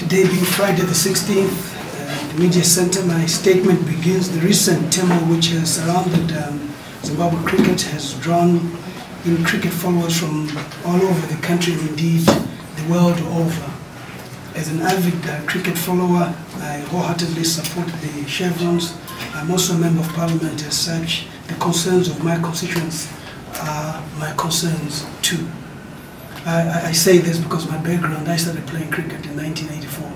Today being Friday the 16th, the Media Center, my statement begins. The recent turmoil which has surrounded Zimbabwe cricket has drawn in cricket followers from all over the country and indeed the world over. As an avid cricket follower, I wholeheartedly support the chevrons. I'm also a member of parliament. As such, the concerns of my constituents are my concerns too. I say this because my background, I started playing cricket in 1984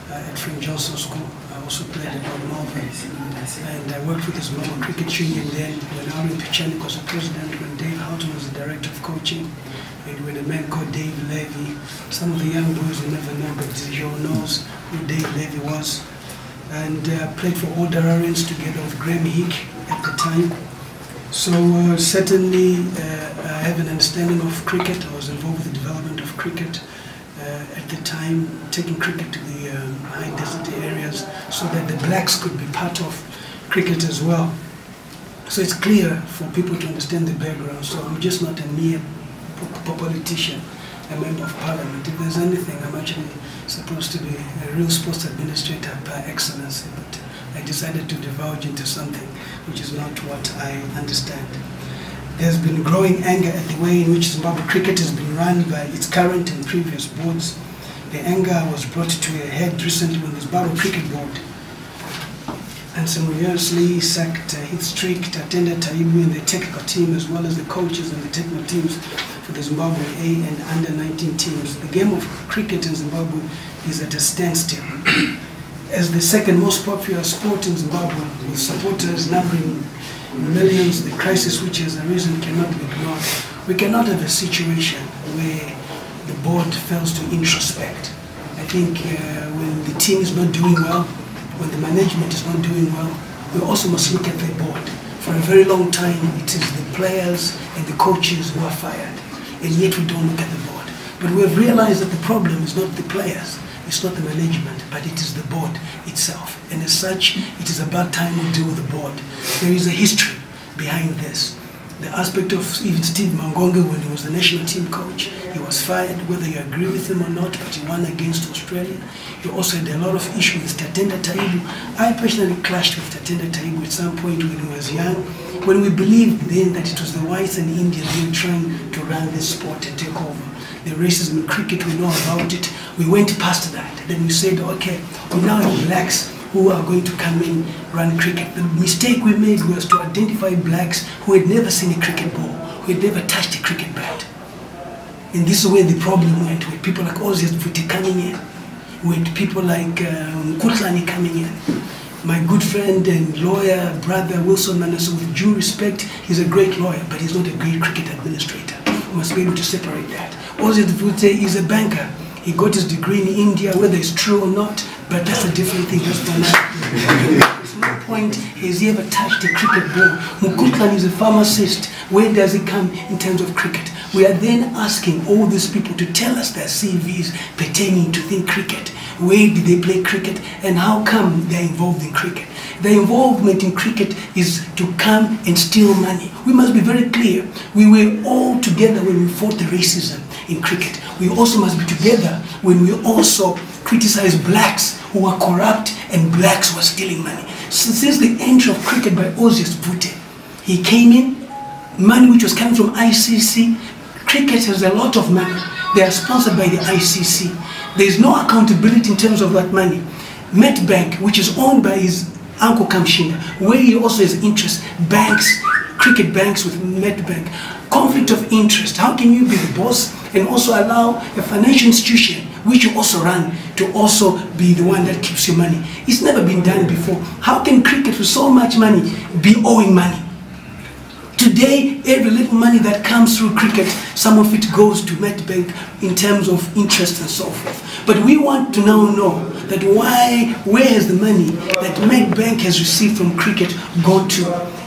at Frank Johnson School. I also played at Malvern, and I worked with the Zimbabwe Cricket Union then when Aaron Pichanik was the president, when Dave Houghton was the director of coaching, and when a man called Dave Levy. Some of the young boys will never know, but Joe knows who Dave Levy was. And played for all Dararians together with Graham Hick at the time. So certainly I have an understanding of cricket. I was involved with the development of cricket at the time, taking cricket to the high density areas so that the blacks could be part of cricket as well. So it's clear for people to understand the background. So I'm just not a mere politician, a member of parliament. If there's anything, I'm actually supposed to be a real sports administrator by excellency, but I decided to divulge into something which is not what I understand. There's been growing anger at the way in which Zimbabwe cricket has been run by its current and previous boards. The anger was brought to a head recently when the Zimbabwe Cricket Board unceremoniously sacked Heath Streak, Tatenda Taibu and the technical team, as well as the coaches and the technical teams for the Zimbabwe A and under-19 teams. The game of cricket in Zimbabwe is at a standstill. As the second most popular sport in Zimbabwe, with supporters numbering millions, the crisis which has arisen cannot be ignored. We cannot have a situation where the board fails to introspect. I think when the team is not doing well, when the management is not doing well, we also must look at the board. For a very long time, it is the players and the coaches who are fired, and yet we don't look at the board. But we have realized that the problem is not the players, it's not the management, but it is the board itself. And as such, it is about time we deal with the board. There is a history behind this. The aspect of even Steve Mangonga, when he was the national team coach, he was fired, whether you agree with him or not, but he won against Australia. He also had a lot of issues with Tatenda Taibu. I personally clashed with Tatenda Taibu at some point when he was young, when we believed then that it was the whites and Indians who were trying to run this sport and take over. The racism in cricket, we know about it. We went past that. Then we said, okay, we now have blacks who are going to come in, run cricket. The mistake we made was to identify blacks who had never seen a cricket ball, who had never touched a cricket bat. And this is where the problem went, with people like Ozzy Vuti coming in, with people like Mkutlani coming in. My good friend and lawyer, brother Wilson Manasseh, with due respect, he's a great lawyer, but he's not a great cricket administrator. We must be able to separate that. Ozzy Vuti is a banker. He got his degree in India, whether it's true or not, but that's a different thing. That's for now. There's no point, has he ever touched a cricket ball? Mkutlani is a pharmacist. Where does he come in terms of cricket? We are then asking all these people to tell us their CVs pertaining to think cricket. Where did they play cricket and how come they're involved in cricket? Their involvement in cricket is to come and steal money. We must be very clear. We were all together when we fought the racism in cricket. We also must be together when we also criticize blacks who are corrupt and blacks who are stealing money. So since the entry of cricket by Ozzy Vuti, he came in, money which was coming from ICC. Cricket has a lot of money. They are sponsored by the ICC. There is no accountability in terms of that money. Metbank, which is owned by his uncle Kamshinga, where he also has interest, banks, cricket banks with Metbank. Conflict of interest. How can you be the boss and also allow a financial institution which you also run to also be the one that keeps your money? It's never been done before. How can cricket with so much money be owing money? Today, every little money that comes through cricket, some of it goes to Metbank in terms of interest and so forth. But we want to now know that where has the money that Metbank has received from cricket gone to?